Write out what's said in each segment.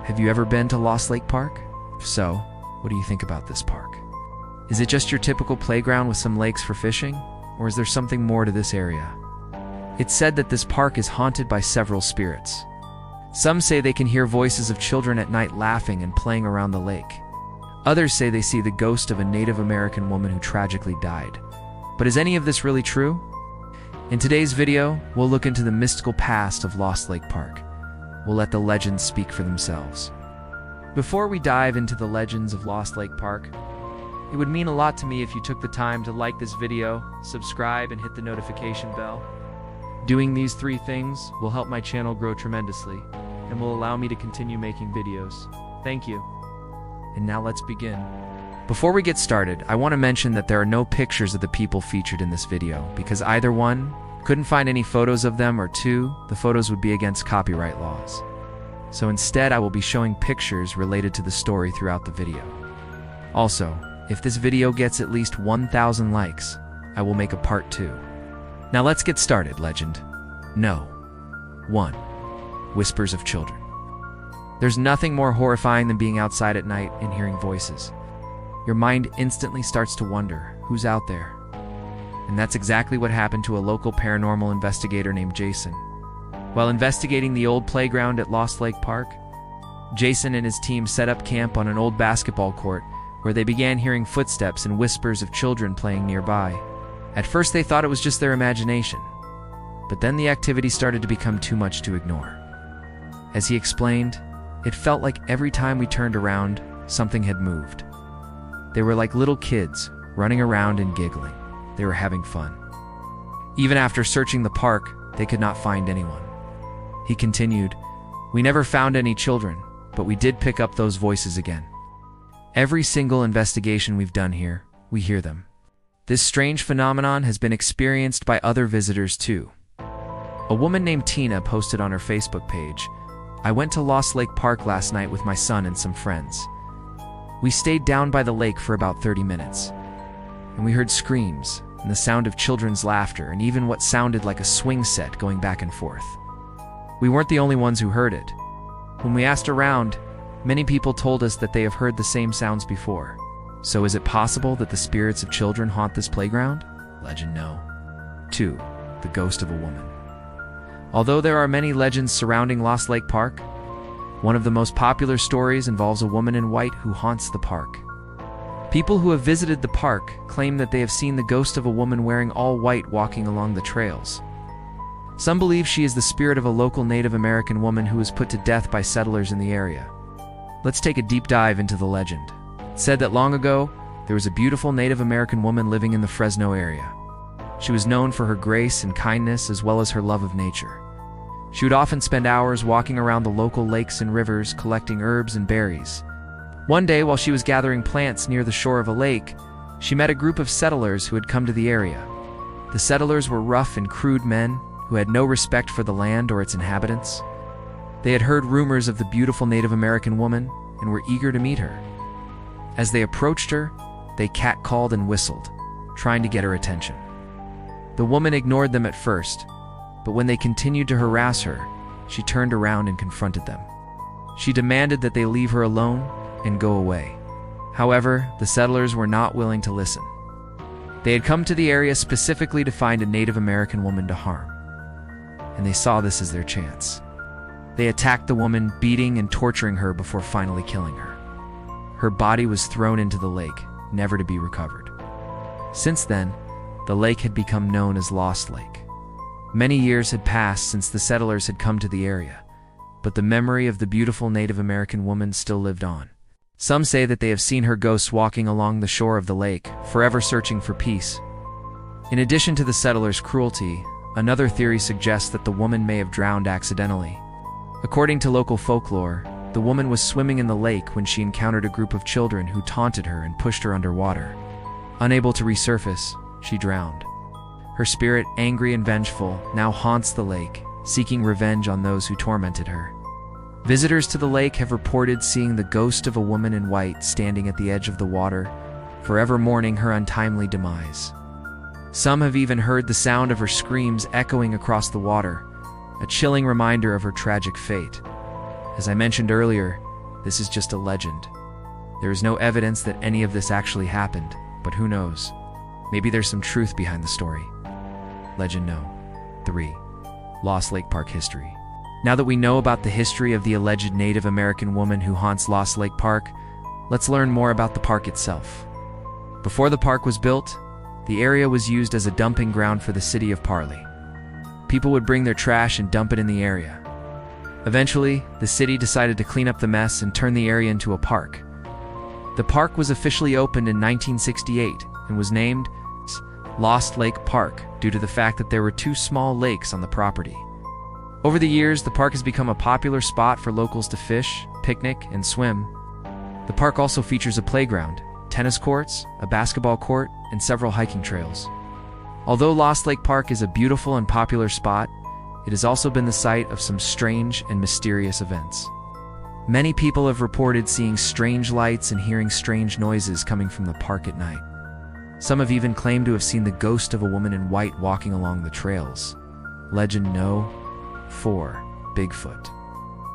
Have you ever been to Lost Lake Park? If so, what do you think about this park? Is it just your typical playground with some lakes for fishing? Or is there something more to this area? It's said that this park is haunted by several spirits. Some say they can hear voices of children at night laughing and playing around the lake. Others say they see the ghost of a Native American woman who tragically died. But is any of this really true? In today's video, we'll look into the mystical past of Lost Lake Park. We'll let the legends speak for themselves. Before we dive into the legends of Lost Lake Park, it would mean a lot to me if you took the time to like this video, subscribe, and hit the notification bell. Doing these 3 things will help my channel grow tremendously and will allow me to continue making videos. Thank you. And now let's begin. Before we get started, I want to mention that there are no pictures of the people featured in this video because either 1, couldn't find any photos of them, or 2, the photos would be against copyright laws. So instead, I will be showing pictures related to the story throughout the video. Also, if this video gets at least 1,000 likes, I will make a part 2. Now let's get started, legend. No. 1. Whispers of children. There's nothing more horrifying than being outside at night and hearing voices. Your mind instantly starts to wonder, who's out there? And that's exactly what happened to a local paranormal investigator named Jason. While investigating the old playground at Lost Lake Park, Jason and his team set up camp on an old basketball court where they began hearing footsteps and whispers of children playing nearby. At first they thought it was just their imagination, but then the activity started to become too much to ignore. As he explained, it felt like every time we turned around, something had moved. They were like little kids, running around and giggling. They were having fun. Even after searching the park, they could not find anyone. He continued, "We never found any children, but we did pick up those voices again. Every single investigation we've done here, we hear them. This strange phenomenon has been experienced by other visitors too." A woman named Tina posted on her Facebook page, "I went to Lost Lake Park last night with my son and some friends. We stayed down by the lake for about 30 minutes. And we heard screams, and the sound of children's laughter, and even what sounded like a swing set going back and forth. We weren't the only ones who heard it. When we asked around, many people told us that they have heard the same sounds before. So is it possible that the spirits of children haunt this playground? Legend no. 2. The ghost of a woman. Although there are many legends surrounding Lost Lake Park, one of the most popular stories involves a woman in white who haunts the park. People who have visited the park claim that they have seen the ghost of a woman wearing all white walking along the trails. Some believe she is the spirit of a local Native American woman who was put to death by settlers in the area. Let's take a deep dive into the legend. It's said that long ago, there was a beautiful Native American woman living in the Fresno area. She was known for her grace and kindness as well as her love of nature. She would often spend hours walking around the local lakes and rivers collecting herbs and berries. One day, while she was gathering plants near the shore of a lake, she met a group of settlers who had come to the area. The settlers were rough and crude men who had no respect for the land or its inhabitants. They had heard rumors of the beautiful Native American woman and were eager to meet her. As they approached her, they catcalled and whistled, trying to get her attention. The woman ignored them at first, but when they continued to harass her, she turned around and confronted them. She demanded that they leave her alone and go away. However, the settlers were not willing to listen. They had come to the area specifically to find a Native American woman to harm, and they saw this as their chance. They attacked the woman, beating and torturing her before finally killing her. Her body was thrown into the lake, never to be recovered. Since then, the lake had become known as Lost Lake. Many years had passed since the settlers had come to the area, but the memory of the beautiful Native American woman still lived on. Some say that they have seen her ghost walking along the shore of the lake, forever searching for peace. In addition to the settlers' cruelty, another theory suggests that the woman may have drowned accidentally. According to local folklore, the woman was swimming in the lake when she encountered a group of children who taunted her and pushed her underwater. Unable to resurface, she drowned. Her spirit, angry and vengeful, now haunts the lake, seeking revenge on those who tormented her. Visitors to the lake have reported seeing the ghost of a woman in white standing at the edge of the water, forever mourning her untimely demise. Some have even heard the sound of her screams echoing across the water, a chilling reminder of her tragic fate. As I mentioned earlier, this is just a legend. There is no evidence that any of this actually happened, but who knows? Maybe there's some truth behind the story. Legend No. 3. Lost Lake Park History. Now that we know about the history of the alleged Native American woman who haunts Lost Lake Park, let's learn more about the park itself. Before the park was built, the area was used as a dumping ground for the city of Parley. People would bring their trash and dump it in the area. Eventually, the city decided to clean up the mess and turn the area into a park. The park was officially opened in 1968 and was named Lost Lake Park due to the fact that there were 2 small lakes on the property. Over the years, the park has become a popular spot for locals to fish, picnic, and swim. The park also features a playground, tennis courts, a basketball court, and several hiking trails. Although Lost Lake Park is a beautiful and popular spot, it has also been the site of some strange and mysterious events. Many people have reported seeing strange lights and hearing strange noises coming from the park at night. Some have even claimed to have seen the ghost of a woman in white walking along the trails. Legend No. 4. Bigfoot.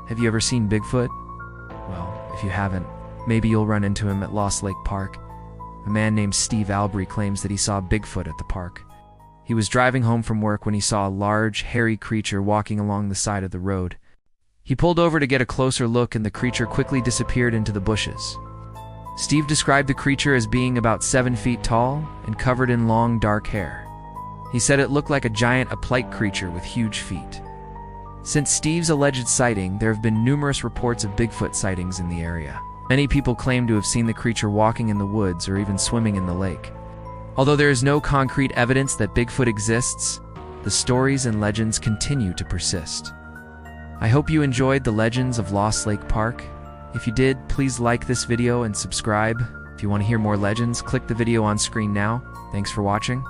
Have you ever seen Bigfoot? Well, if you haven't, maybe you'll run into him at Lost Lake Park. A man named Steve Albry claims that he saw Bigfoot at the park. He was driving home from work when he saw a large, hairy creature walking along the side of the road. He pulled over to get a closer look, and the creature quickly disappeared into the bushes. Steve described the creature as being about 7 feet tall and covered in long, dark hair. He said it looked like a giant aplike creature with huge feet. Since Steve's alleged sighting, there have been numerous reports of Bigfoot sightings in the area. Many people claim to have seen the creature walking in the woods or even swimming in the lake. Although there is no concrete evidence that Bigfoot exists, the stories and legends continue to persist. I hope you enjoyed the legends of Lost Lake Park. If you did, please like this video and subscribe. If you want to hear more legends, click the video on screen now. Thanks for watching.